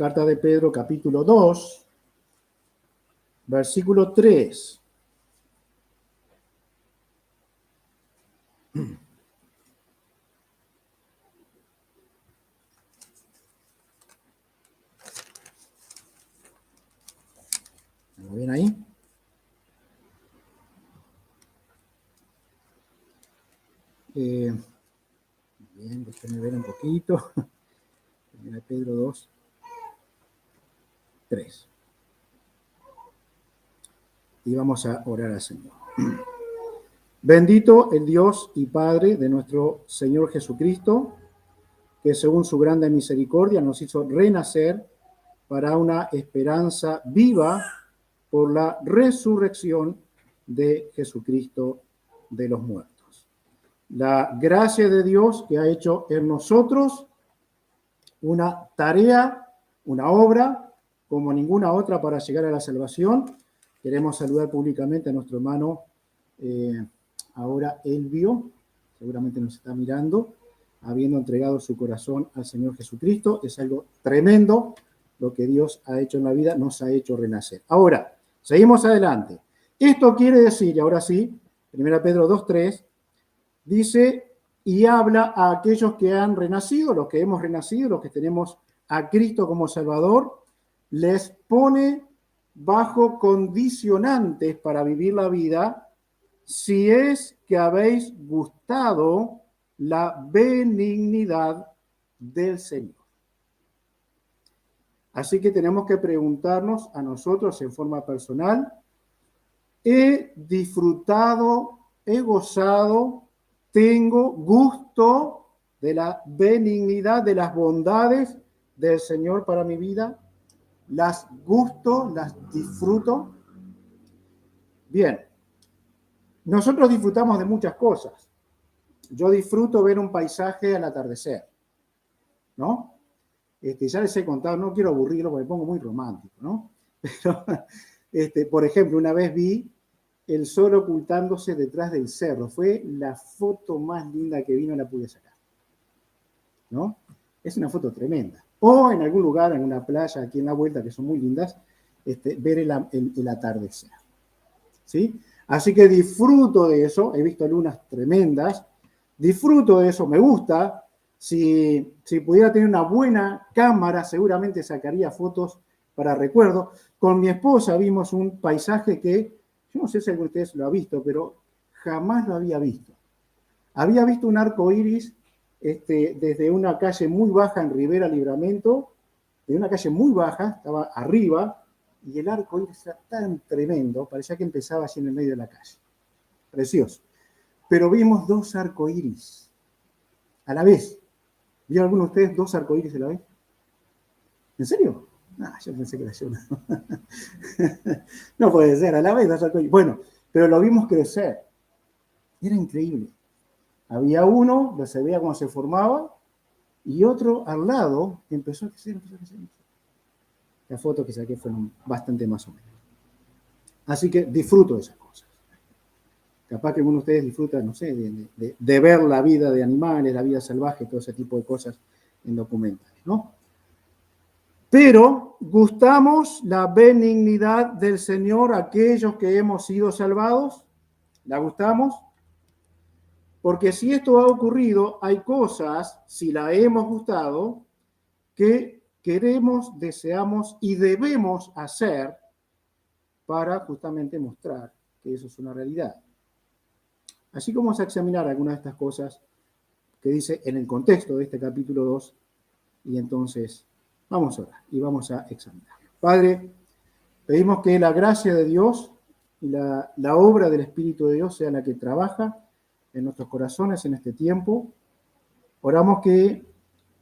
carta de Pedro, capítulo 2, versículo 3. ¿Lo ven ahí? Bien, déjenme ver un poquito. Pedro 2, 3. Y vamos a orar al Señor. Bendito el Dios y Padre de nuestro Señor Jesucristo, que según su grande misericordia nos hizo renacer para una esperanza viva por la resurrección de Jesucristo de los muertos. La gracia de Dios que ha hecho en nosotros una tarea, una obra, como ninguna otra para llegar a la salvación. Queremos saludar públicamente a nuestro hermano ahora Elvio, seguramente nos está mirando, habiendo entregado su corazón al Señor Jesucristo. Es algo tremendo lo que Dios ha hecho en la vida, nos ha hecho renacer. Ahora, seguimos adelante. Esto quiere decir, y ahora sí, 1 Pedro 2:3, dice, y habla a aquellos que han renacido, los que hemos renacido, los que tenemos a Cristo como Salvador, les pone bajo condicionantes para vivir la vida, si es que habéis gustado la benignidad del Señor. Así que tenemos que preguntarnos a nosotros en forma personal, ¿he disfrutado, he gozado, tengo gusto de la benignidad, de las bondades del Señor para mi vida? ¿Las gusto, las disfruto? Bien, nosotros disfrutamos de muchas cosas. Yo disfruto ver un paisaje al atardecer, ¿no? Ya les he contado, no quiero aburrirlo porque me pongo muy romántico, ¿no? Pero, por ejemplo, una vez vi el sol ocultándose detrás del cerro. Fue la foto más linda que vi, no la pude sacar, ¿no? Es una foto tremenda. O en algún lugar, en una playa aquí en la vuelta, que son muy lindas, ver el atardecer, ¿sí? Así que disfruto de eso. He visto lunas tremendas. Disfruto de eso, me gusta. Si pudiera tener una buena cámara, seguramente sacaría fotos para recuerdo. Con mi esposa vimos un paisaje que, yo no sé si alguno de ustedes lo ha visto, pero jamás lo había visto. Había visto un arco iris desde una calle muy baja en Rivera Libramento, de una calle muy baja, estaba arriba, y el arco iris era tan tremendo, parecía que empezaba así en el medio de la calle. Precioso. Pero vimos dos arcoíris a la vez. ¿Vio alguno de ustedes dos arcoíris a la vez? ¿En serio? No, yo pensé que era yo. No puede ser, a la vez dos arcoíris. Bueno, pero lo vimos crecer. Era increíble. Había uno, se veía cómo se formaba, y otro al lado empezó a crecer. Las fotos que saqué fueron bastante más o menos. Así que disfruto de esas cosas. Capaz que algunos de ustedes disfrutan, no sé, de ver la vida de animales, la vida salvaje, todo ese tipo de cosas en documentales, ¿no? Pero gustamos la benignidad del Señor, aquellos que hemos sido salvados. ¿La gustamos? Porque si esto ha ocurrido, hay cosas, si la hemos gustado, que queremos, deseamos y debemos hacer para justamente mostrar que eso es una realidad. Así como vamos a examinar algunas de estas cosas que dice en el contexto de este capítulo 2, y entonces vamos a orar y vamos a examinar. Padre, pedimos que la gracia de Dios y la obra del Espíritu de Dios sea la que trabaja en nuestros corazones en este tiempo. Oramos que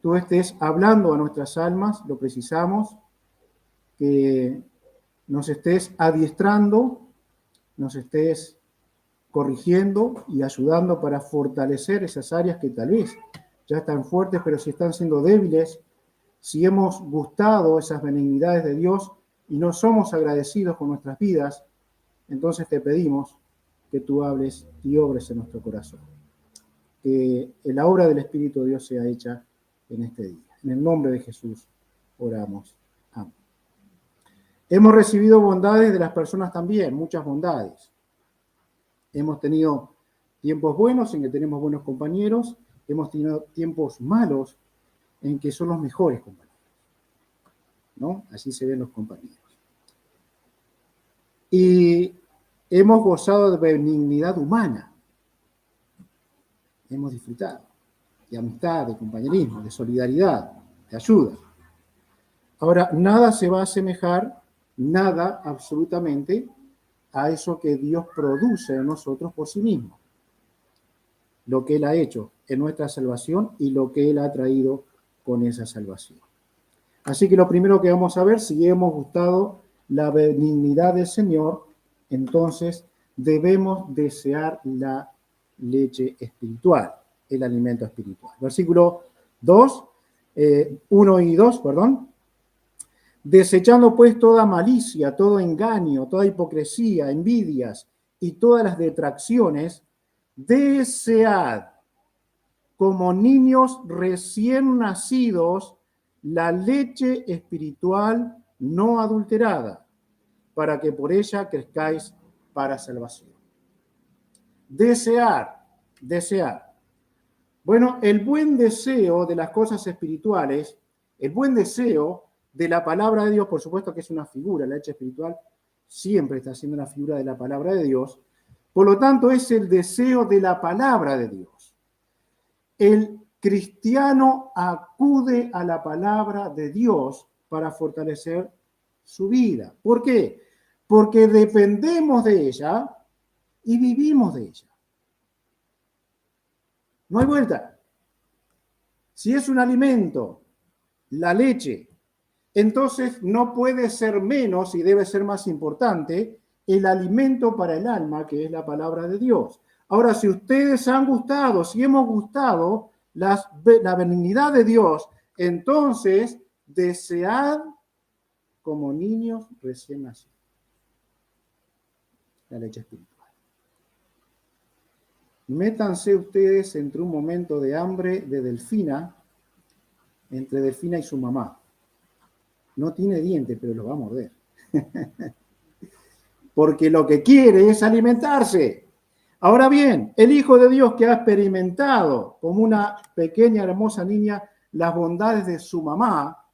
tú estés hablando a nuestras almas, lo precisamos, que nos estés adiestrando, nos estés corrigiendo y ayudando para fortalecer esas áreas que tal vez ya están fuertes, pero si están siendo débiles, si hemos gustado esas benignidades de Dios y no somos agradecidos con nuestras vidas, entonces te pedimos que tú hables y obres en nuestro corazón. Que la obra del Espíritu de Dios sea hecha en este día. En el nombre de Jesús oramos. Hemos recibido bondades de las personas también, muchas bondades. Hemos tenido tiempos buenos en que tenemos buenos compañeros, hemos tenido tiempos malos en que son los mejores compañeros, ¿no? Así se ven los compañeros. Y hemos gozado de benignidad humana. Hemos disfrutado de amistad, de compañerismo, de solidaridad, de ayuda. Ahora, nada se va a asemejar, nada absolutamente, a eso que Dios produce en nosotros por sí mismo. Lo que Él ha hecho en nuestra salvación y lo que Él ha traído con esa salvación. Así que lo primero que vamos a ver, si hemos gustado la benignidad del Señor, entonces debemos desear la leche espiritual, el alimento espiritual. Versículo 2, 1 y 2, perdón. Desechando pues toda malicia, todo engaño, toda hipocresía, envidias y todas las detracciones, desead como niños recién nacidos la leche espiritual no adulterada, para que por ella crezcáis para salvación. Desear, desear. Bueno, el buen deseo de las cosas espirituales, el buen deseo de la palabra de Dios, por supuesto que es una figura, la leche espiritual siempre está siendo una figura de la palabra de Dios, por lo tanto es el deseo de la palabra de Dios. El cristiano acude a la palabra de Dios para fortalecer su vida. ¿Por qué? Porque dependemos de ella y vivimos de ella. No hay vuelta. Si es un alimento, la leche, entonces no puede ser menos y debe ser más importante el alimento para el alma, que es la palabra de Dios. Ahora, si ustedes han gustado, si hemos gustado la benignidad de Dios, entonces desead como niños recién nacidos la leche espiritual. Métanse ustedes entre un momento de hambre de Delfina, entre Delfina y su mamá. No tiene dientes, pero los va a morder. Porque lo que quiere es alimentarse. Ahora bien, el Hijo de Dios que ha experimentado como una pequeña hermosa niña las bondades de su mamá,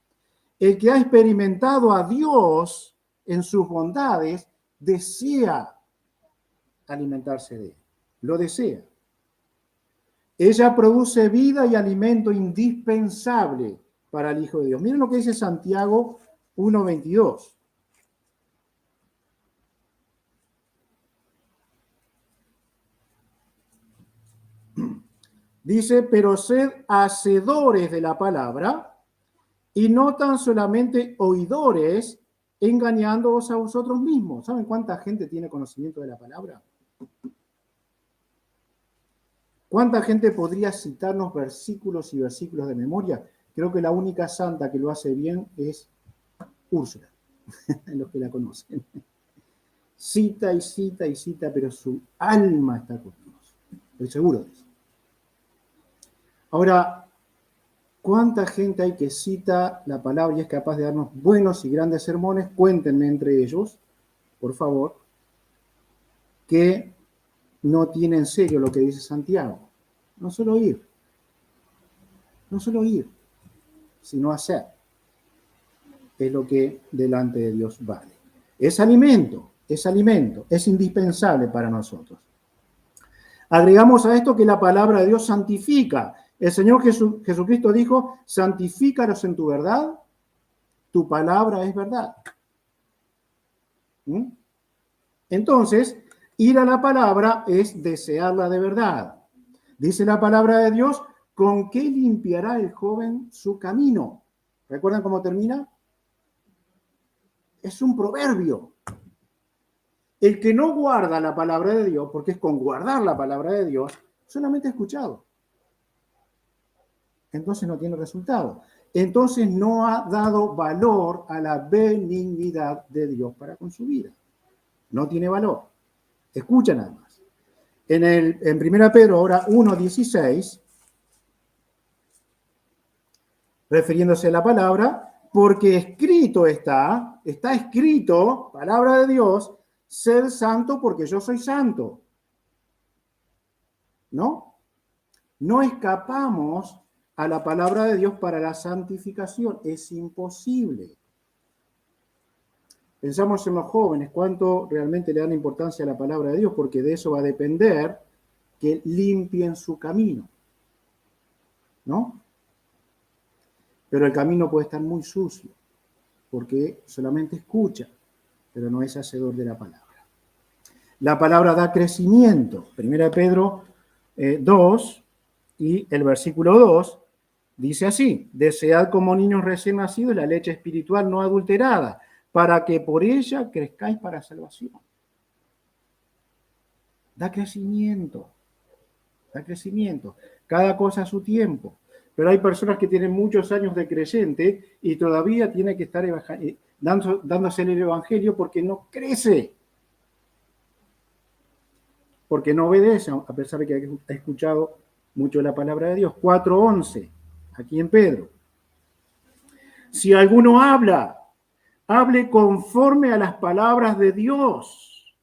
el que ha experimentado a Dios en sus bondades, desea alimentarse de él. Lo desea. Ella produce vida y alimento indispensable para el Hijo de Dios. Miren lo que dice Santiago 1:22. Dice, pero sed hacedores de la palabra y no tan solamente oidores, engañándoos a vosotros mismos. ¿Saben cuánta gente tiene conocimiento de la palabra? ¿Cuánta gente podría citarnos versículos y versículos de memoria? Creo que la única santa que lo hace bien es Úrsula, los que la conocen. Cita y cita y cita, pero su alma está con Dios. Estoy seguro de eso. Ahora, ¿cuánta gente hay que cita la palabra y es capaz de darnos buenos y grandes sermones? Cuéntenme entre ellos, por favor, que no tiene en serio lo que dice Santiago. No solo oír, sino hacer. Es lo que delante de Dios vale. Es alimento, es indispensable para nosotros. Agregamos a esto que la palabra de Dios santifica. El Señor Jesucristo dijo, santifícalos en tu verdad, tu palabra es verdad. Entonces, ir a la palabra es desearla de verdad. Dice la palabra de Dios, ¿con qué limpiará el joven su camino? ¿Recuerdan cómo termina? Es un proverbio. El que no guarda la palabra de Dios, porque es con guardar la palabra de Dios, solamente ha escuchado. Entonces no tiene resultado. Entonces no ha dado valor a la benignidad de Dios para con su vida. No tiene valor. Escucha nada más. En 1 Pedro, ahora 1:16, refiriéndose a la palabra, Porque escrito está escrito, palabra de Dios, ser santo porque yo soy santo. ¿No? No escapamos a la palabra de Dios para la santificación. Es imposible. Pensamos en los jóvenes, cuánto realmente le dan importancia a la palabra de Dios, porque de eso va a depender que limpien su camino. ¿No? Pero el camino puede estar muy sucio, porque solamente escucha, pero no es hacedor de la palabra. La palabra da crecimiento. 1 Pedro 2 y el versículo 2 dice así: desead como niños recién nacidos la leche espiritual no adulterada, para que por ella crezcáis para salvación. Da crecimiento, da crecimiento. Cada cosa a su tiempo. Pero hay personas que tienen muchos años de creyente y todavía tiene que estar dándose el evangelio porque no crece. Porque no obedece, a pesar de que ha escuchado mucho la palabra de Dios. 4:11, aquí en Pedro. Si alguno habla, hable conforme a las palabras de Dios.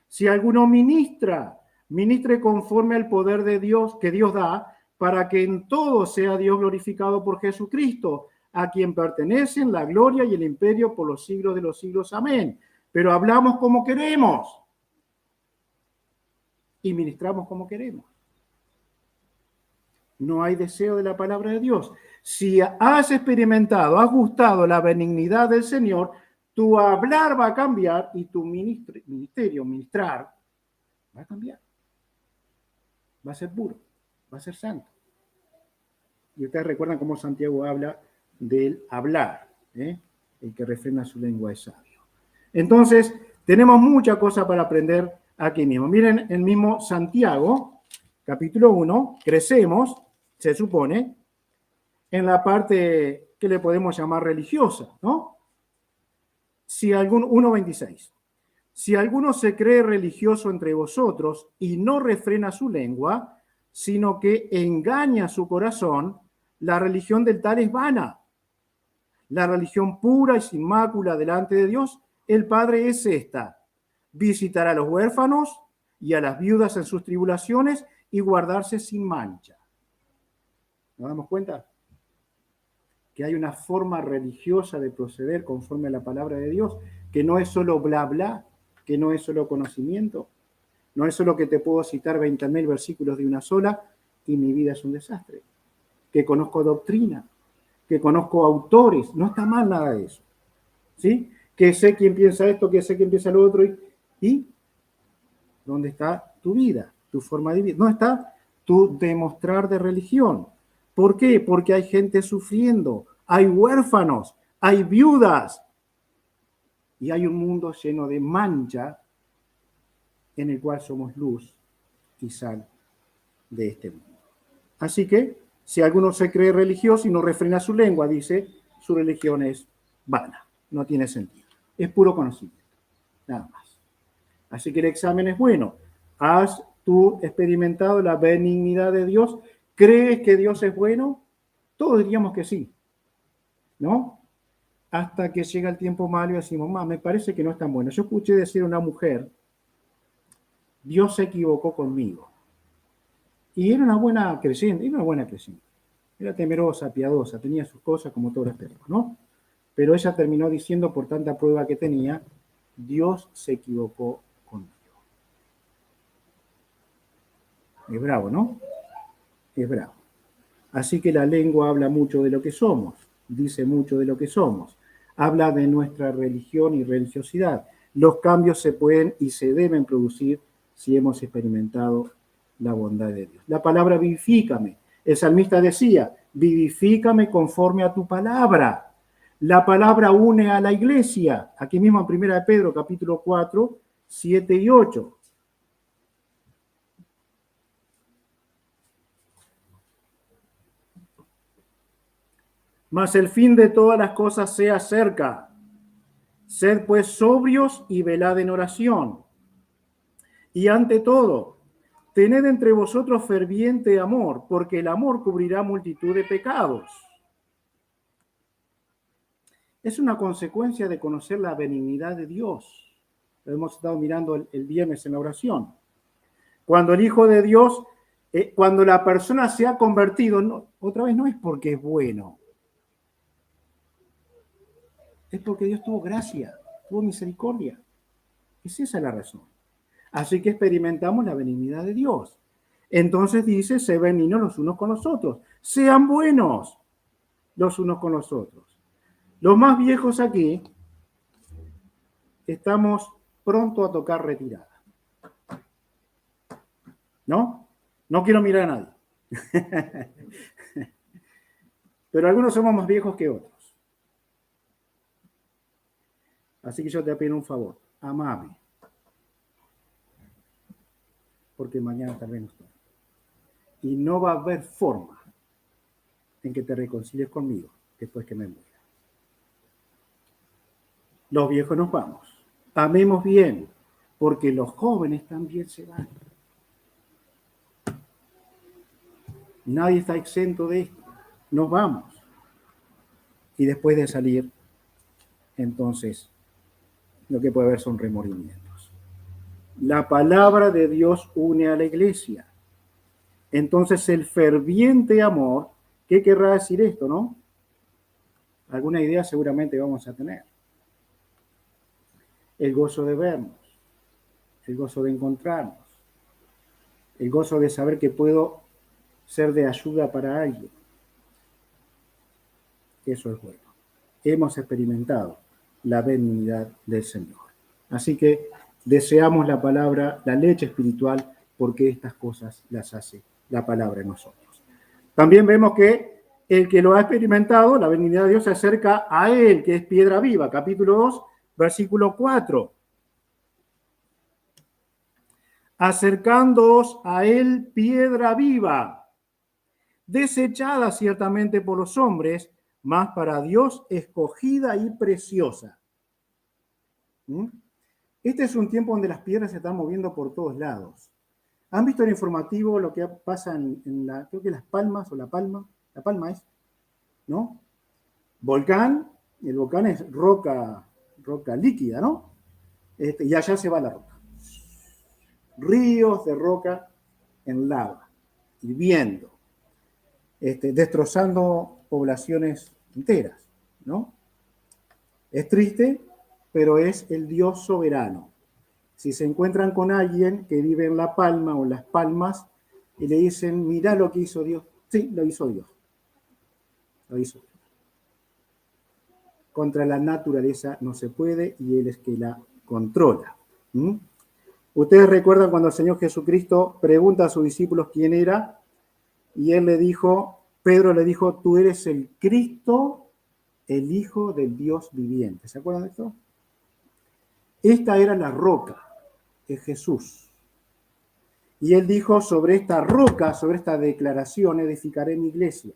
Si alguno ministra, ministre conforme al poder de Dios que Dios da, para que en todo sea Dios glorificado por Jesucristo, a quien pertenecen la gloria y el imperio por los siglos de los siglos. Amén. Pero hablamos como queremos y ministramos como queremos. No hay deseo de la palabra de Dios. Si has experimentado, has gustado la benignidad del Señor, tu hablar va a cambiar y tu ministrar, va a cambiar. Va a ser puro, va a ser santo. Y ustedes recuerdan cómo Santiago habla del hablar, ¿eh? El que refrena su lengua es sabio. Entonces, tenemos mucha cosa para aprender aquí mismo. Miren, el mismo Santiago, capítulo 1, crecemos, se supone, en la parte que le podemos llamar religiosa, ¿no? 1:26. Si alguno se cree religioso entre vosotros y no refrena su lengua, sino que engaña su corazón, la religión del tal es vana. La religión pura y sin mácula delante de Dios, el Padre, es esta: visitar a los huérfanos y a las viudas en sus tribulaciones y guardarse sin mancha. ¿Nos damos cuenta? Que hay una forma religiosa de proceder conforme a la palabra de Dios, que no es solo bla bla, que no es solo conocimiento, no es solo que te puedo citar 20.000 versículos de una sola y mi vida es un desastre, que conozco doctrina, que conozco autores, no está mal nada de eso, ¿sí? Que sé quién piensa esto, que sé quién piensa lo otro, y ¿dónde está tu vida, tu forma de vivir? ¿Dónde está tu demostrar de religión? ¿Por qué? Porque hay gente sufriendo, hay huérfanos, hay viudas, y hay un mundo lleno de mancha en el cual somos luz y sal de este mundo. Así que, si alguno se cree religioso y no refrena su lengua, dice, su religión es vana, no tiene sentido. Es puro conocimiento, nada más. Así que el examen es bueno. ¿Has tú experimentado la benignidad de Dios? ¿Crees que Dios es bueno? Todos diríamos que sí, ¿no? Hasta que llega el tiempo malo y decimos, me parece que no es tan bueno. Yo escuché decir a una mujer, Dios se equivocó conmigo. Y era una buena creyente, Era temerosa, piadosa, tenía sus cosas como todos los perros, ¿no? Pero ella terminó diciendo, por tanta prueba que tenía, Dios se equivocó conmigo. Es bravo, ¿no? Es bravo. Así que la lengua habla mucho de lo que somos, dice mucho de lo que somos, habla de nuestra religión y religiosidad. Los cambios se pueden y se deben producir si hemos experimentado la bondad de Dios. La palabra vivifícame. El salmista decía, vivifícame conforme a tu palabra. La palabra une a la iglesia. Aquí mismo en 1 Pedro, capítulo 4, 7 y 8. Mas el fin de todas las cosas sea cerca. Sed pues sobrios y velad en oración. Y ante todo, tened entre vosotros ferviente amor, porque el amor cubrirá multitud de pecados. Es una consecuencia de conocer la benignidad de Dios. Lo hemos estado mirando el viernes en la oración. Cuando el Hijo de Dios, cuando la persona se ha convertido, no, otra vez no es porque es bueno, es porque Dios tuvo gracia, tuvo misericordia. Es esa la razón. Así que experimentamos la benignidad de Dios. Entonces dice, sé benignos los unos con los otros. Sean buenos los unos con los otros. Los más viejos aquí estamos pronto a tocar retirada. ¿No? No quiero mirar a nadie. Pero algunos somos más viejos que otros. Así que yo te pido un favor. Amame. Porque mañana tal vez no estoy. Y no va a haber forma en que te reconcilies conmigo después que me muera. Los viejos nos vamos. Amemos bien, porque los jóvenes también se van. Nadie está exento de esto. Nos vamos. Y después de salir, entonces, lo que puede haber son remordimientos. La palabra de Dios une a la iglesia. Entonces, el ferviente amor, ¿qué querrá decir esto, no? Alguna idea seguramente vamos a tener. El gozo de vernos, el gozo de encontrarnos, el gozo de saber que puedo ser de ayuda para alguien. Eso es bueno. Hemos experimentado la benignidad del Señor. Así que deseamos la palabra, la leche espiritual, porque estas cosas las hace la palabra en nosotros. También vemos que el que lo ha experimentado, la benignidad de Dios, se acerca a él, que es piedra viva. Capítulo 2, versículo 4. Acercándoos a él, piedra viva, desechada ciertamente por los hombres, mas para Dios escogida y preciosa. Este es un tiempo donde las piedras se están moviendo por todos lados. ¿Han visto el informativo lo que pasa en la, creo que Las Palmas o La Palma es, ¿no? Volcán, el volcán es roca líquida, ¿no? Y allá se va la roca. Ríos de roca en lava, hirviendo, destrozando poblaciones enteras, ¿no? Es triste, pero es el Dios soberano. Si se encuentran con alguien que vive en La Palma o en Las Palmas y le dicen, mirá lo que hizo Dios. Sí, lo hizo Dios. Lo hizo Dios. Contra la naturaleza no se puede y Él es que la controla. Ustedes recuerdan cuando el Señor Jesucristo pregunta a sus discípulos quién era y Él le dijo, Pedro le dijo, tú eres el Cristo, el Hijo del Dios viviente. ¿Se acuerdan de esto? Esta era la roca, es Jesús. Y él dijo, sobre esta roca, sobre esta declaración, edificaré mi iglesia.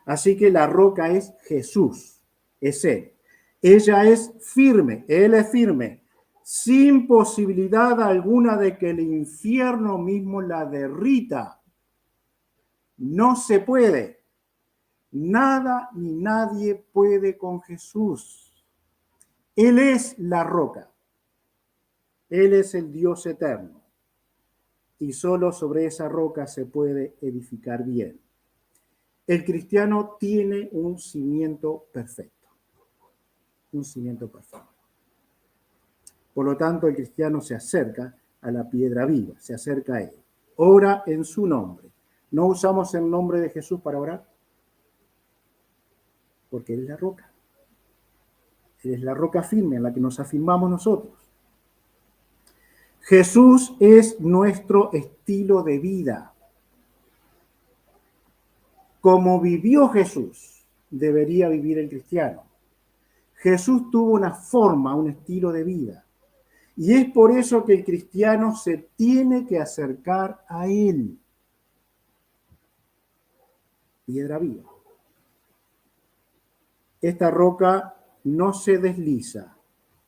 Así que la roca es Jesús, es Él. Ella es firme, Él es firme, sin posibilidad alguna de que el infierno mismo la derrita. No se puede. Nada ni nadie puede con Jesús. Él es la roca. Él es el Dios eterno. Y solo sobre esa roca se puede edificar bien. El cristiano tiene un cimiento perfecto. Un cimiento perfecto. Por lo tanto, el cristiano se acerca a la piedra viva, se acerca a él. Ora en su nombre. ¿No usamos el nombre de Jesús para orar? Porque Él es la roca. Él es la roca firme en la que nos afirmamos nosotros. Jesús es nuestro estilo de vida. Como vivió Jesús, debería vivir el cristiano. Jesús tuvo una forma, un estilo de vida. Y es por eso que el cristiano se tiene que acercar a Él. Piedra viva. Esta roca no se desliza,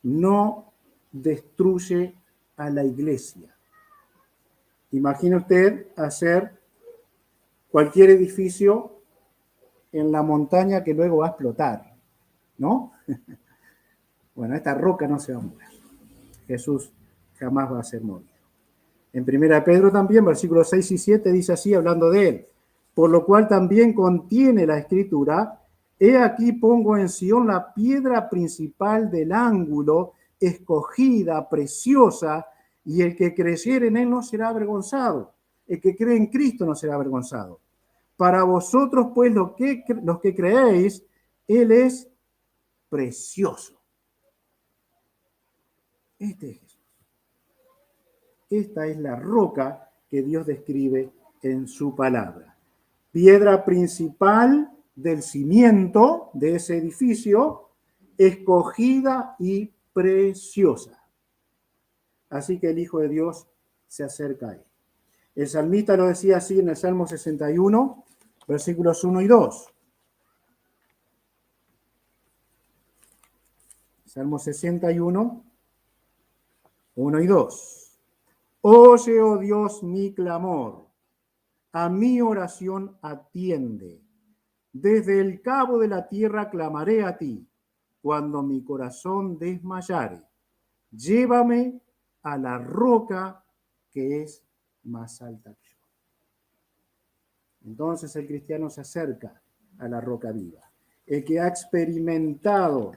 no destruye a la iglesia. Imagine usted hacer cualquier edificio en la montaña que luego va a explotar. ¿no? Bueno, esta roca no se va a mover. Jesús jamás va a ser movido. En 1 Pedro también, versículos 6 y 7, dice así, hablando de él. Por lo cual también contiene la Escritura, he aquí pongo en Sión la piedra principal del ángulo, escogida, preciosa, y el que creyere en él no será avergonzado. El que cree en Cristo no será avergonzado. Para vosotros, pues, los que creéis, él es precioso. Este es Jesús. Esta es la roca que Dios describe en su palabra. Piedra principal del cimiento de ese edificio, escogida y preciosa. Así que el Hijo de Dios se acerca a él. El salmista lo decía así en el Salmo 61, versículos 1 y 2. Salmo 61, 1 y 2. Oye, oh Dios, mi clamor, a mi oración atiende. Desde el cabo de la tierra clamaré a ti, cuando mi corazón desmayare. Llévame a la roca que es más alta que yo. Entonces el cristiano se acerca a la roca viva. El que ha experimentado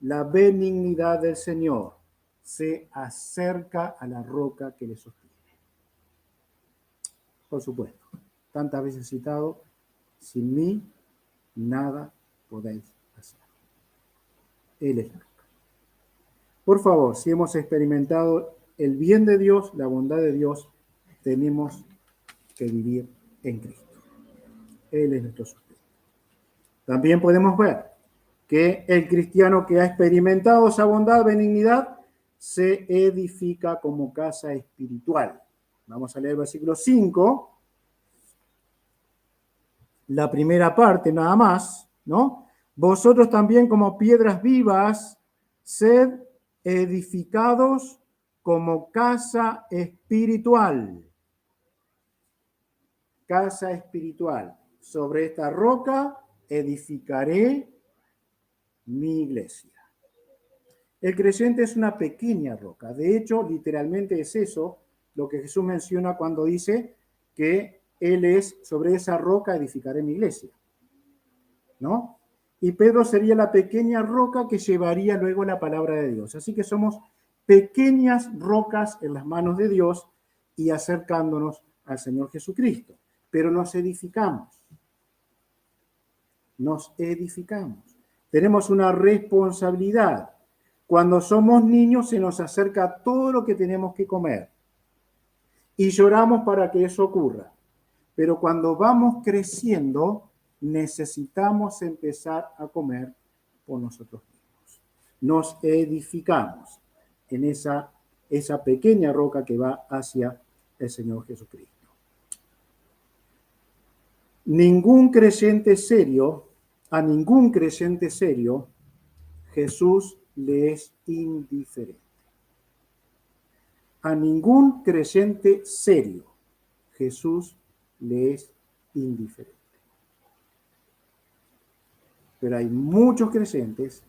la benignidad del Señor se acerca a la roca que le sostiene. Por supuesto, tantas veces citado, sin mí nada podéis hacer. Él es la roca. Por favor, si hemos experimentado el bien de Dios, la bondad de Dios, tenemos que vivir en Cristo. Él es nuestro sustento. También podemos ver que el cristiano que ha experimentado esa bondad, benignidad, se edifica como casa espiritual. Vamos a leer el versículo 5, la primera parte nada más, ¿no? Vosotros también como piedras vivas, sed edificados como casa espiritual. Casa espiritual. Sobre esta roca edificaré mi iglesia. El creyente es una pequeña roca. De hecho, literalmente es eso lo que Jesús menciona cuando dice que Él es, sobre esa roca edificaré mi iglesia, ¿no? Y Pedro sería la pequeña roca que llevaría luego la palabra de Dios. Así que somos pequeñas rocas en las manos de Dios y acercándonos al Señor Jesucristo. Pero nos edificamos. Nos edificamos. Tenemos una responsabilidad. Cuando somos niños se nos acerca todo lo que tenemos que comer y lloramos para que eso ocurra. Pero cuando vamos creciendo, necesitamos empezar a comer por nosotros mismos. Nos edificamos en esa pequeña roca que va hacia el Señor Jesucristo. A ningún creyente serio, Jesús le es indiferente. A ningún creyente serio, Jesús le es indiferente. Pero hay muchos creyentes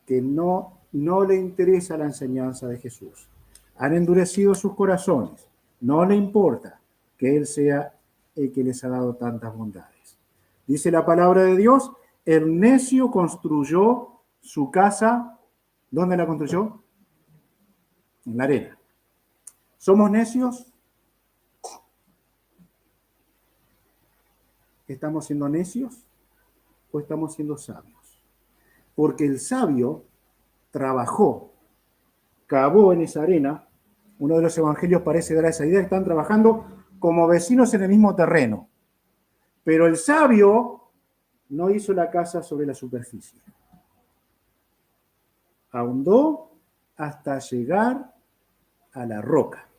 que no le interesa la enseñanza de Jesús. Han endurecido sus corazones. No le importa que Él sea el que les ha dado tantas bondades. Dice la palabra de Dios, el necio construyó su casa. ¿Dónde la construyó? En la arena. ¿Somos necios? ¿Estamos siendo necios o estamos siendo sabios? Porque el sabio trabajó, cavó en esa arena. Uno de los evangelios parece dar esa idea, están trabajando como vecinos en el mismo terreno. Pero el sabio no hizo la casa sobre la superficie. Ahondó hasta llegar a la roca.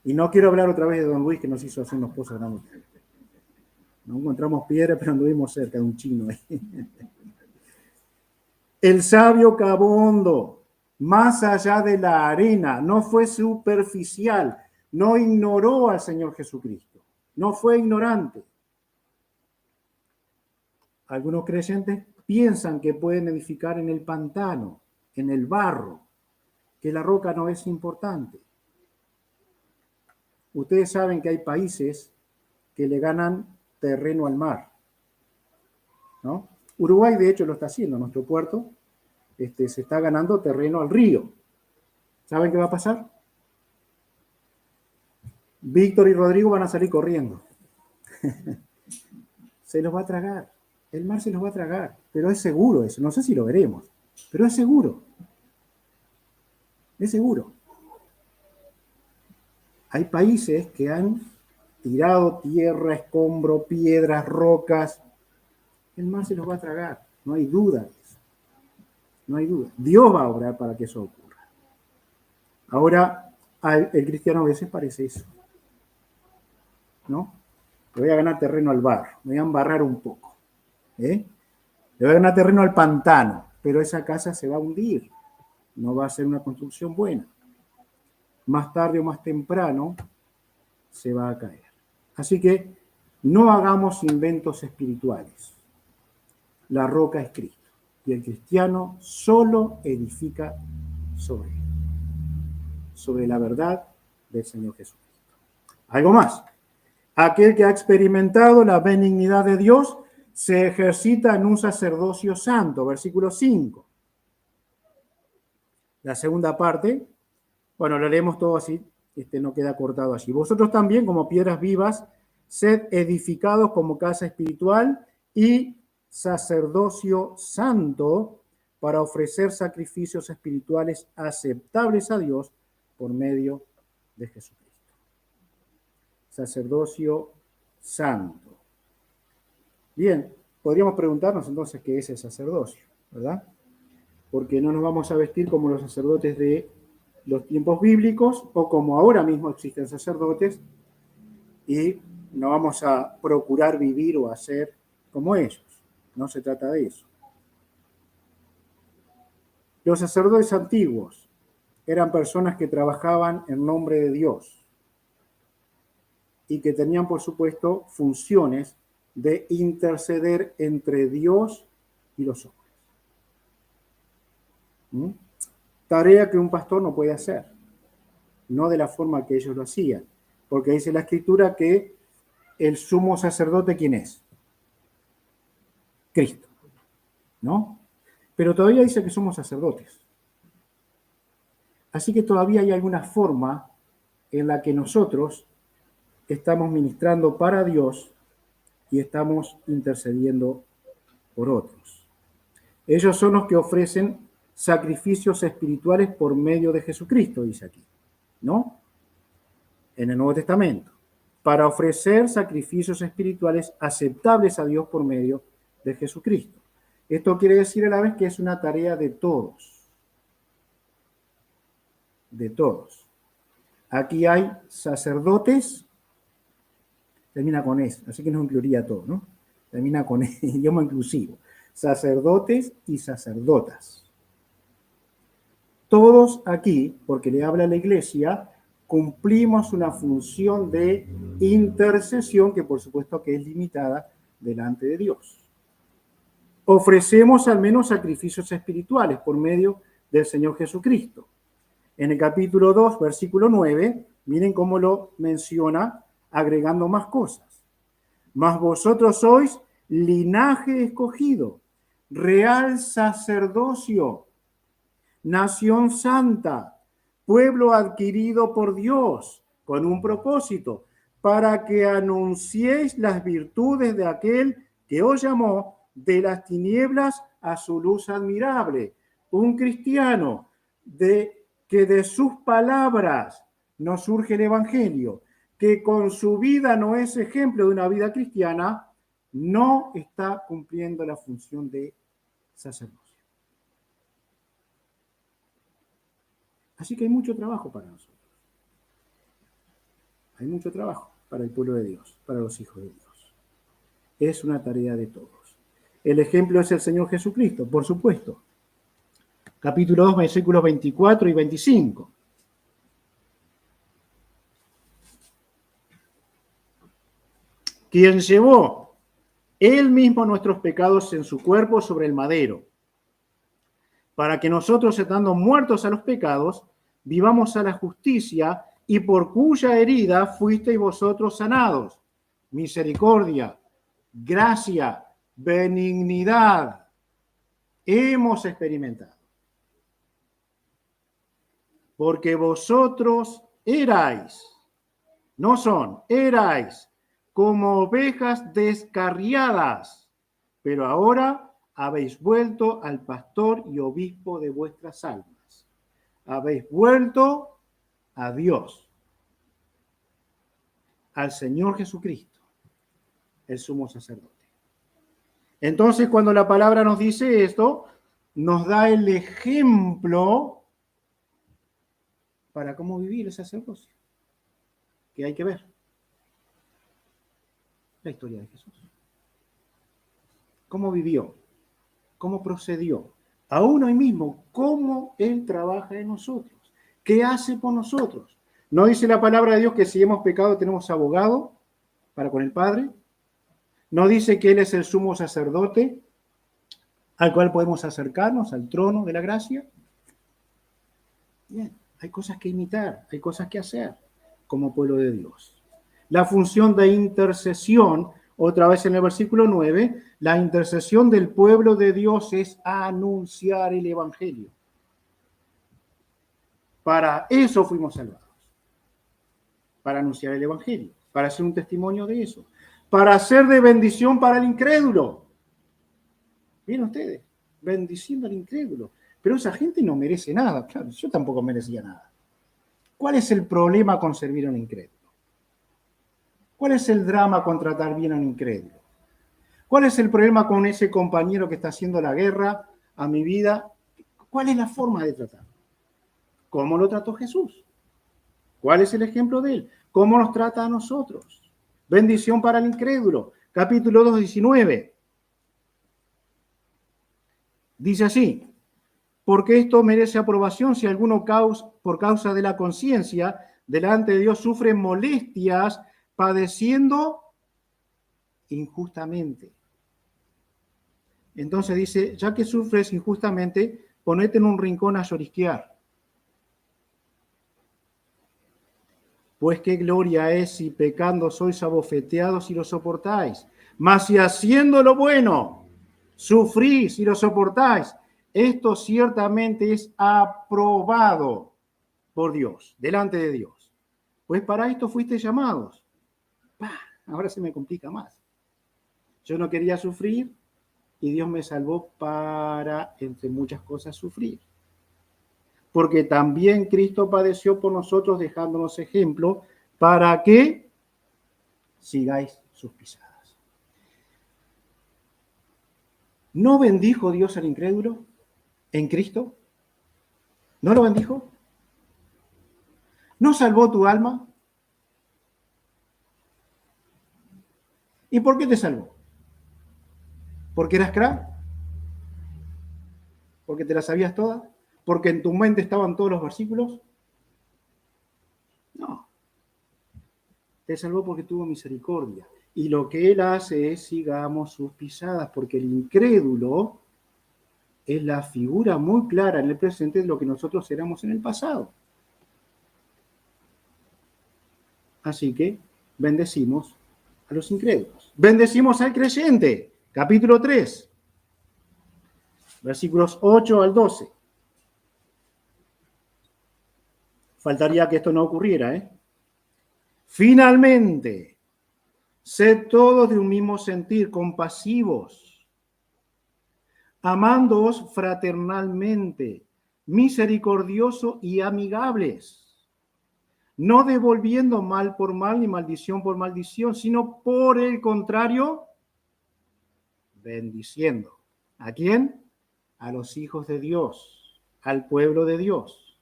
Y no quiero hablar otra vez de Don Luis, que nos hizo hacer unos pozos grandes. No encontramos piedra, pero anduvimos cerca de un chino ahí. El sabio cavó hondo, más allá de la arena, no fue superficial, no ignoró al Señor Jesucristo, no fue ignorante. Algunos creyentes piensan que pueden edificar en el pantano, en el barro, que la roca no es importante. Ustedes saben que hay países que le ganan terreno al mar, ¿no? Uruguay, de hecho, lo está haciendo. Nuestro puerto se está ganando terreno al río. ¿Saben qué va a pasar? Víctor y Rodrigo van a salir corriendo. Se los va a tragar. El mar se los va a tragar. Pero es seguro eso. No sé si lo veremos. Pero es seguro. Es seguro. Hay países que han tirado tierra, escombro, piedras, rocas. El mar se los va a tragar. No hay duda. No hay duda. Dios va a obrar para que eso ocurra. Ahora, el cristiano a veces parece eso. ¿No? Le voy a ganar terreno al barro. Me voy a embarrar un poco. Le voy a ganar terreno al pantano. Pero esa casa se va a hundir. No va a ser una construcción buena. Más tarde o más temprano se va a caer. Así que no hagamos inventos espirituales. La roca es Cristo. Y el cristiano solo edifica sobre él. Sobre la verdad del Señor Jesucristo. Algo más. Aquel que ha experimentado la benignidad de Dios se ejercita en un sacerdocio santo. Versículo 5. La segunda parte, bueno, lo leemos todo así, no queda cortado allí. Vosotros también, como piedras vivas, sed edificados como casa espiritual y sacerdocio santo para ofrecer sacrificios espirituales aceptables a Dios por medio de Jesucristo. Sacerdocio santo. Bien, podríamos preguntarnos entonces qué es el sacerdocio, ¿verdad? Porque no nos vamos a vestir como los sacerdotes de los tiempos bíblicos o como ahora mismo existen sacerdotes y no vamos a procurar vivir o hacer como ellos. No se trata de eso. Los sacerdotes antiguos eran personas que trabajaban en nombre de Dios y que tenían, por supuesto, funciones de interceder entre Dios y los hombres. Tarea que un pastor no puede hacer, no de la forma que ellos lo hacían, porque dice la Escritura que el sumo sacerdote, ¿quién es? Cristo, ¿no? Pero todavía dice que somos sacerdotes. Así que todavía hay alguna forma en la que nosotros estamos ministrando para Dios y estamos intercediendo por otros. Ellos son los que ofrecen sacrificios espirituales por medio de Jesucristo, dice aquí, ¿no? En el Nuevo Testamento, para ofrecer sacrificios espirituales aceptables a Dios por medio de Jesucristo. Esto quiere decir a la vez que es una tarea de todos. De todos. Aquí hay sacerdotes, termina con eso, así que no incluiría a todos, ¿no? Termina con idioma inclusivo. Sacerdotes y sacerdotas. Todos aquí, porque le habla a la iglesia, cumplimos una función de intercesión que por supuesto que es limitada delante de Dios. Ofrecemos al menos sacrificios espirituales por medio del Señor Jesucristo. En el capítulo 2, versículo 9, miren cómo lo menciona agregando más cosas. Mas vosotros sois linaje escogido, real sacerdocio, nación santa, pueblo adquirido por Dios, con un propósito, para que anunciéis las virtudes de aquel que os llamó de las tinieblas a su luz admirable. Un cristiano que de sus palabras nos surge el evangelio, que con su vida no es ejemplo de una vida cristiana, no está cumpliendo la función de sacerdocio. Así que hay mucho trabajo para nosotros. Hay mucho trabajo para el pueblo de Dios, para los hijos de Dios. Es una tarea de todos. El ejemplo es el Señor Jesucristo, por supuesto. Capítulo 2, versículos 24 y 25. Quien llevó Él mismo nuestros pecados en su cuerpo sobre el madero, para que nosotros, estando muertos a los pecados, vivamos a la justicia, y por cuya herida fuisteis vosotros sanados. Misericordia, gracia, benignidad hemos experimentado. Porque vosotros erais, no son, erais como ovejas descarriadas, pero ahora habéis vuelto al pastor y obispo de vuestras almas. Habéis vuelto a Dios, al Señor Jesucristo, el sumo sacerdote. Entonces, cuando la palabra nos dice esto, nos da el ejemplo para cómo vivir el sacerdocio, que hay que ver. La historia de Jesús. ¿Cómo vivió? ¿Cómo procedió? Aún hoy mismo, cómo Él trabaja en nosotros. ¿Qué hace por nosotros? ¿No dice la palabra de Dios que si hemos pecado tenemos abogado para con el Padre? ¿No dice que Él es el sumo sacerdote al cual podemos acercarnos al trono de la gracia? Bien, hay cosas que imitar, hay cosas que hacer como pueblo de Dios. La función de intercesión, otra vez en el versículo 9, la intercesión del pueblo de Dios es anunciar el Evangelio. Para eso fuimos salvados. Para anunciar el Evangelio, para hacer un testimonio de eso, para ser de bendición para el incrédulo. Miren ustedes, bendiciendo al incrédulo. Pero esa gente no merece nada. Claro, yo tampoco merecía nada. ¿Cuál es el problema con servir a un incrédulo? ¿Cuál es el drama con tratar bien a un incrédulo? ¿Cuál es el problema con ese compañero que está haciendo la guerra a mi vida? ¿Cuál es la forma de tratarlo? ¿Cómo lo trató Jesús? ¿Cuál es el ejemplo de él? ¿Cómo nos trata a nosotros? Bendición para el incrédulo. Capítulo 2, 19. Dice así: porque esto merece aprobación si alguno por causa de la conciencia delante de Dios sufre molestias padeciendo injustamente. Entonces dice, ya que sufres injustamente, ponete en un rincón a llorisquear. Pues qué gloria es si pecando sois abofeteados y lo soportáis. Mas si haciendo lo bueno, sufrís y lo soportáis, esto ciertamente es aprobado por Dios, delante de Dios. Pues para esto fuiste llamados. Ahora se me complica más. Yo no quería sufrir y Dios me salvó para, entre muchas cosas, sufrir. Porque también Cristo padeció por nosotros, dejándonos ejemplo para que sigáis sus pisadas. ¿No bendijo Dios al incrédulo en Cristo? ¿No lo bendijo? ¿No salvó tu alma? ¿Y por qué te salvó? ¿Porque eras crack? ¿Porque te las sabías todas? ¿Porque en tu mente estaban todos los versículos? No. Te salvó porque tuvo misericordia. Y lo que Él hace es sigamos sus pisadas, porque el incrédulo es la figura muy clara en el presente de lo que nosotros éramos en el pasado. Así que bendecimos a los incrédulos. Bendecimos al creyente. Capítulo 3, versículos 8 al 12. Faltaría que esto no ocurriera, ¿eh? Finalmente, sed todos de un mismo sentir, compasivos, amándoos fraternalmente, misericordiosos y amigables, no devolviendo mal por mal ni maldición por maldición, sino por el contrario, bendiciendo. ¿A quién? A los hijos de Dios, al pueblo de Dios,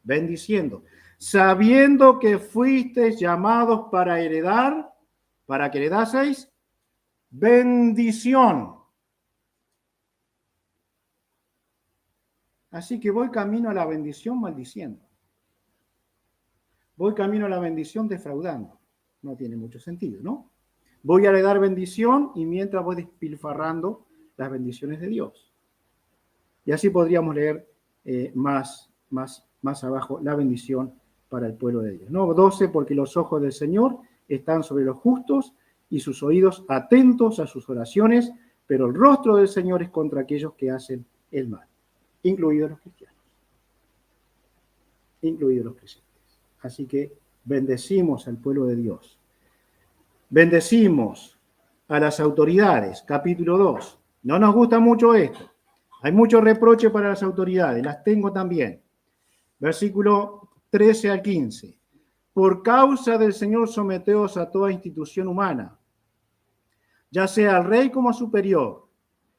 bendiciendo, sabiendo que fuisteis llamados para heredar, para que heredaseis bendición. Así que voy camino a la bendición maldiciendo. Voy camino a la bendición defraudando. No tiene mucho sentido, ¿no? voy a dar bendición y mientras voy despilfarrando las bendiciones de Dios. Y así podríamos leer más abajo la bendición para el pueblo de Dios. No, 12, porque los ojos del Señor están sobre los justos y sus oídos atentos a sus oraciones, pero el rostro del Señor es contra aquellos que hacen el mal, incluidos los cristianos, incluidos los creyentes. Así que bendecimos al pueblo de Dios. Bendecimos a las autoridades, capítulo 2. No nos gusta mucho esto. Hay mucho reproche para las autoridades, las tengo también. Versículo 13 al 15. Por causa del Señor someteos a toda institución humana, ya sea al rey como a superior,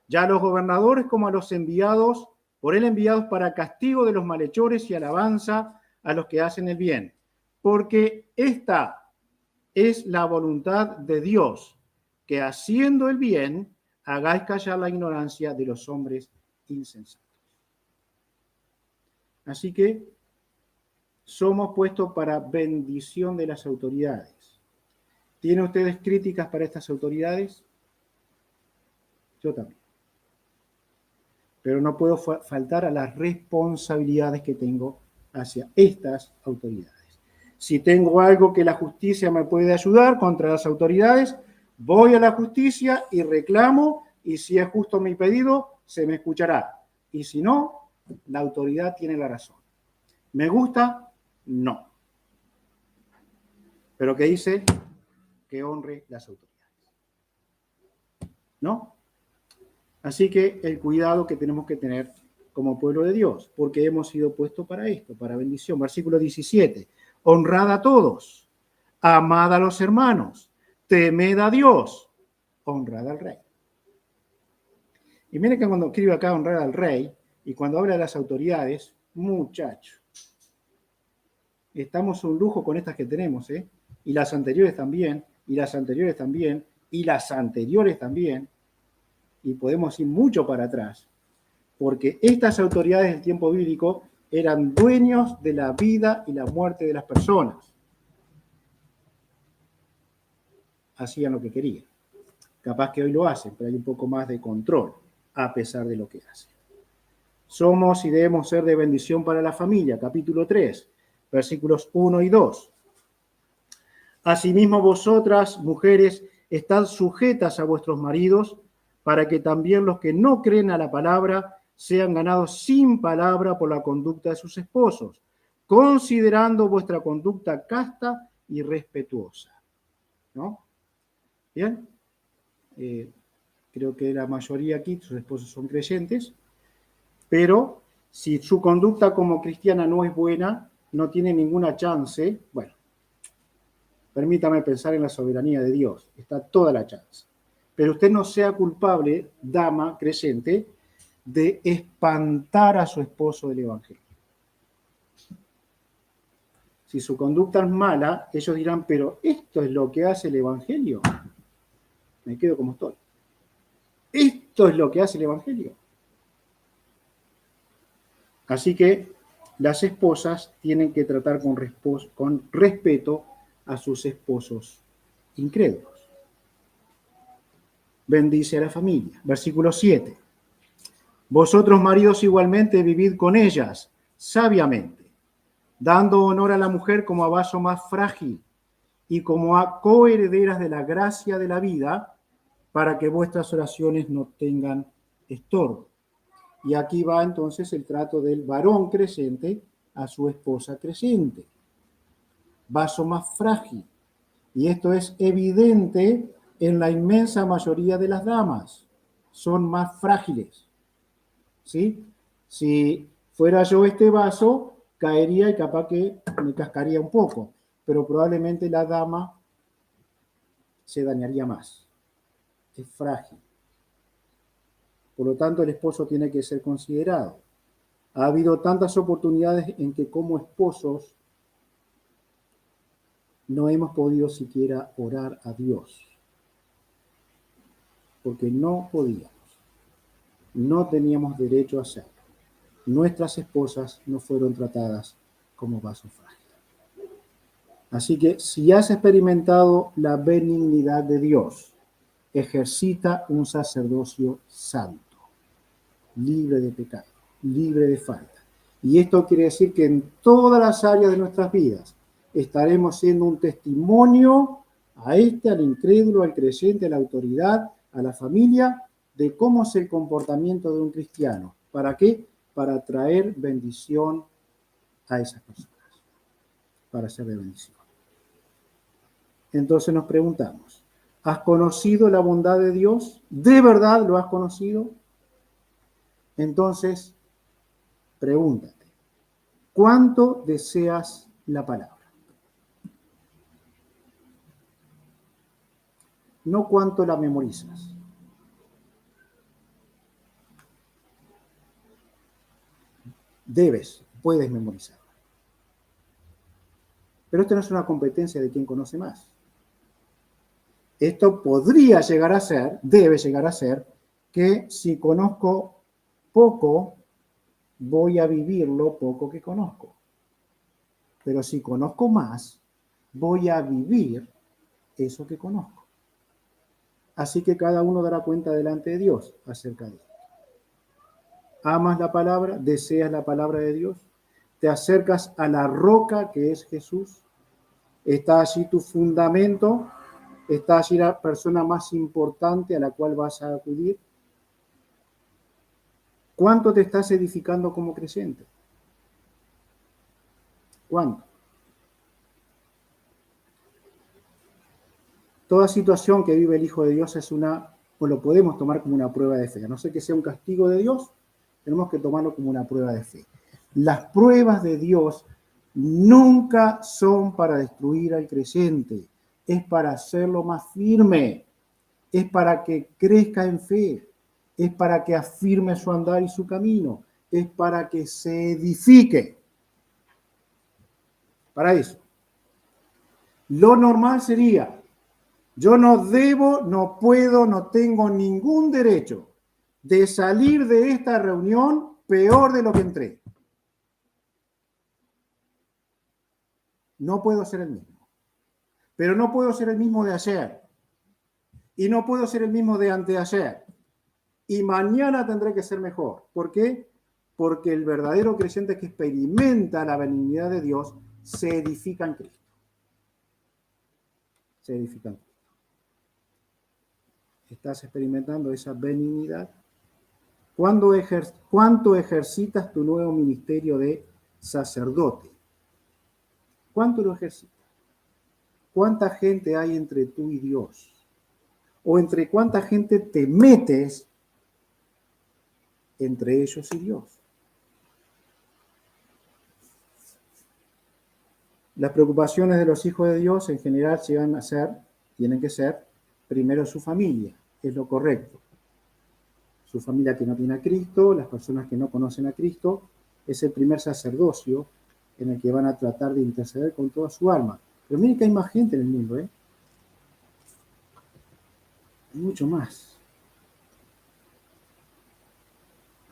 ya a los gobernadores como a los enviados, por él enviados para castigo de los malhechores y alabanza a los que hacen el bien. Porque esta es la voluntad de Dios, que haciendo el bien, hagáis callar la ignorancia de los hombres insensatos. Así que somos puestos para bendición de las autoridades. ¿Tienen ustedes críticas para estas autoridades? Yo también. Pero no puedo faltar a las responsabilidades que tengo hacia estas autoridades. Si tengo algo que la justicia me puede ayudar contra las autoridades, voy a la justicia y reclamo, y si es justo mi pedido, se me escuchará. Y si no, la autoridad tiene la razón. ¿Me gusta? No. Pero ¿qué dice? Que honre las autoridades. ¿No? Así que el cuidado que tenemos que tener como pueblo de Dios, porque hemos sido puestos para esto, para bendición. Versículo 17. Honrad a todos, amad a los hermanos, temed a Dios, honrad al rey. Y miren que cuando escribe acá honrar al rey, y cuando habla de las autoridades, muchachos, estamos un lujo con estas que tenemos, ¿eh? Y las anteriores también, y las anteriores también, y las anteriores también, y podemos ir mucho para atrás, porque estas autoridades del tiempo bíblico eran dueños de la vida y la muerte de las personas. Hacían lo que querían. Capaz que hoy lo hacen, pero hay un poco más de control, a pesar de lo que hacen. Somos y debemos ser de bendición para la familia, capítulo 3, versículos 1 y 2. Asimismo vosotras, mujeres, estad sujetas a vuestros maridos, para que también los que no creen a la palabra sean ganados sin palabra por la conducta de sus esposos, considerando vuestra conducta casta y respetuosa. ¿No? ¿Bien? Creo que la mayoría aquí, sus esposos son creyentes, pero si su conducta como cristiana no es buena, no tiene ninguna chance, bueno, permítame pensar en la soberanía de Dios, está toda la chance. Pero usted no sea culpable, dama creyente, de espantar a su esposo del Evangelio. Si su conducta es mala, ellos dirán, pero esto es lo que hace el Evangelio. Me quedo como estoy. Esto es lo que hace el Evangelio. Así que las esposas tienen que tratar con respeto a sus esposos incrédulos. Bendice a la familia. Versículo 7. Vosotros, maridos, igualmente vivid con ellas sabiamente, dando honor a la mujer como a vaso más frágil y como a coherederas de la gracia de la vida, para que vuestras oraciones no tengan estorbo. Y aquí va entonces el trato del varón creyente a su esposa creyente. Vaso más frágil. Y esto es evidente en la inmensa mayoría de las damas. Son más frágiles. ¿Sí? Si fuera yo este vaso, caería y capaz que me cascaría un poco. Pero probablemente la dama se dañaría más. Es frágil. Por lo tanto, el esposo tiene que ser considerado. Ha habido tantas oportunidades en que como esposos no hemos podido siquiera orar a Dios. Porque no podíamos. No teníamos derecho a hacerlo. Nuestras esposas no fueron tratadas como vaso frágil. Así que si has experimentado la benignidad de Dios, ejercita un sacerdocio santo, libre de pecado, libre de falta. Y esto quiere decir que en todas las áreas de nuestras vidas estaremos siendo un testimonio al incrédulo, al creyente, a la autoridad, a la familia, de cómo es el comportamiento de un cristiano. ¿Para qué? Para traer bendición a esas personas, para ser de bendición. Entonces nos preguntamos, ¿has conocido la bondad de Dios? ¿De verdad lo has conocido? Entonces, pregúntate, ¿cuánto deseas la palabra? No cuánto la memorizas. Puedes memorizarla. Pero esto no es una competencia de quién conoce más. Esto podría llegar a ser, debe llegar a ser, que si conozco poco, voy a vivir lo poco que conozco. Pero si conozco más, voy a vivir eso que conozco. Así que cada uno dará cuenta delante de Dios acerca de esto. ¿Amas la palabra? ¿Deseas la palabra de Dios? ¿Te acercas a la roca que es Jesús? ¿Está allí tu fundamento? ¿Está allí la persona más importante a la cual vas a acudir? ¿Cuánto te estás edificando como creyente? ¿Cuánto? Toda situación que vive el Hijo de Dios es o lo podemos tomar como una prueba de fe. A no ser que sea un castigo de Dios, tenemos que tomarlo como una prueba de fe. Las pruebas de Dios nunca son para destruir al creyente, es para hacerlo más firme, es para que crezca en fe, es para que afirme su andar y su camino, es para que se edifique. Para eso. Lo normal sería, yo no debo, no puedo, no tengo ningún derecho de salir de esta reunión peor de lo que entré. No puedo ser el mismo. Pero no puedo ser el mismo de ayer. Y no puedo ser el mismo de anteayer. Y mañana tendré que ser mejor. ¿Por qué? Porque el verdadero creyente que experimenta la benignidad de Dios se edifica en Cristo. Se edifica en Cristo. ¿Estás experimentando esa benignidad? ¿Cuánto ejercitas tu nuevo ministerio de sacerdote? ¿Cuánto lo ejercitas? ¿Cuánta gente hay entre tú y Dios? ¿O entre cuánta gente te metes entre ellos y Dios? Las preocupaciones de los hijos de Dios en general tienen que ser, primero su familia, es lo correcto. Su familia que no tiene a Cristo, las personas que no conocen a Cristo, es el primer sacerdocio en el que van a tratar de interceder con toda su alma. Pero miren que hay más gente en el mundo, ¿eh? Hay mucho más.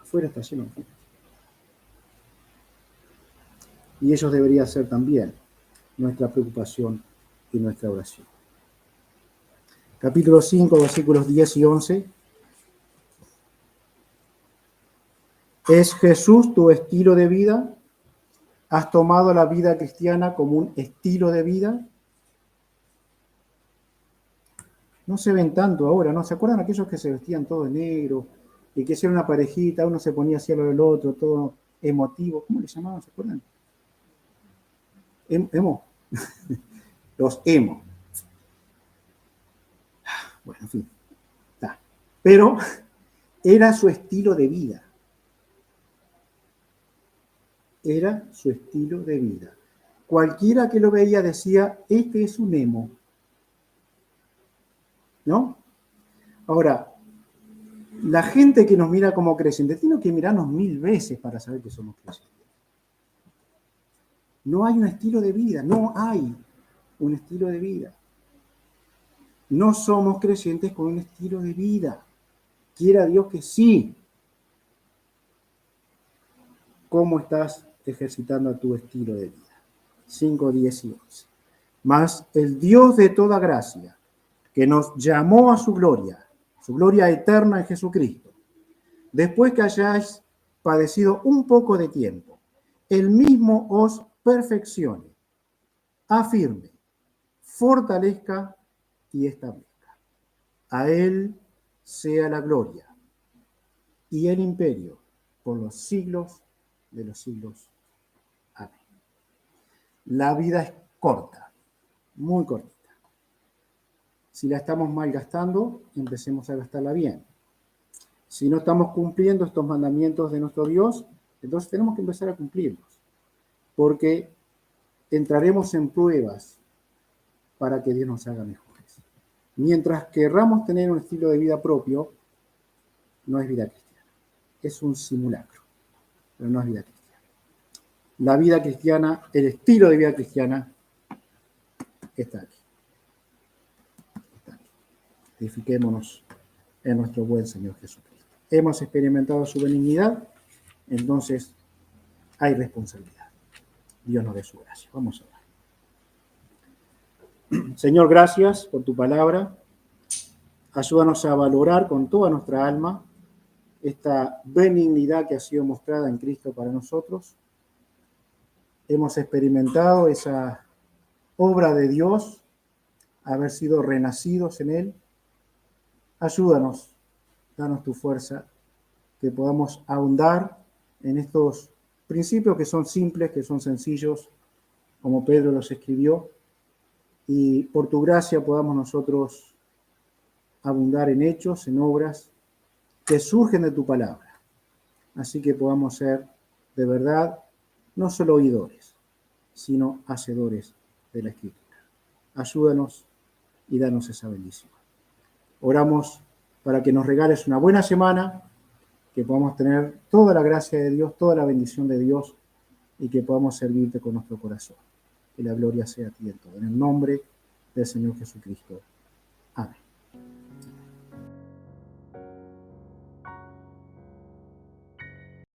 Afuera está lleno de gente. Y ellos deberían ser también nuestra preocupación y nuestra oración. Capítulo 5, versículos 10 y 11. ¿Es Jesús tu estilo de vida? ¿Has tomado la vida cristiana como un estilo de vida? No se ven tanto ahora, ¿no? ¿Se acuerdan aquellos que se vestían todo de negro y que hacían una parejita, uno se ponía hacia lo del otro, todo emotivo? ¿Cómo le llamaban? ¿Se acuerdan? Emo. Los emo. Bueno, en fin. Está. Pero era su estilo de vida. Era su estilo de vida. Cualquiera que lo veía decía, este es un emo. ¿No? Ahora, la gente que nos mira como creyentes tiene que mirarnos 1000 veces para saber que somos creyentes. No hay un estilo de vida, no hay un estilo de vida. No somos creyentes con un estilo de vida. Quiera Dios que sí. ¿Cómo estás ejercitando tu estilo de vida? 5, 10 y 11. Mas el Dios de toda gracia, que nos llamó a su gloria eterna en Jesucristo, después que hayáis padecido un poco de tiempo, Él mismo os perfeccione, afirme, fortalezca y establezca. A Él sea la gloria y el imperio por los siglos de los siglos. Amén. La vida es corta, muy cortita. Si la estamos malgastando, empecemos a gastarla bien. Si no estamos cumpliendo estos mandamientos de nuestro Dios, entonces tenemos que empezar a cumplirlos, porque entraremos en pruebas para que Dios nos haga mejores. Mientras querramos tener un estilo de vida propio, no es vida cristiana. Es un simulacro, pero no es vida cristiana. La vida cristiana, el estilo de vida cristiana, está aquí. Edifiquémonos en nuestro buen Señor Jesucristo. Hemos experimentado su benignidad, entonces hay responsabilidad. Dios nos dé su gracia. Vamos a orar. Señor, gracias por tu palabra. Ayúdanos a valorar con toda nuestra alma esta benignidad que ha sido mostrada en Cristo para nosotros. Hemos experimentado esa obra de Dios, haber sido renacidos en Él. Ayúdanos, danos tu fuerza, que podamos ahondar en estos principios que son simples, que son sencillos, como Pedro los escribió, y por tu gracia podamos nosotros abundar en hechos, en obras que surgen de tu palabra. Así que podamos ser de verdad no solo oidores, sino hacedores de la Escritura. Ayúdanos y danos esa bendición. Oramos para que nos regales una buena semana, que podamos tener toda la gracia de Dios, toda la bendición de Dios y que podamos servirte con nuestro corazón. Que la gloria sea a ti en todo. En el nombre del Señor Jesucristo. Amén.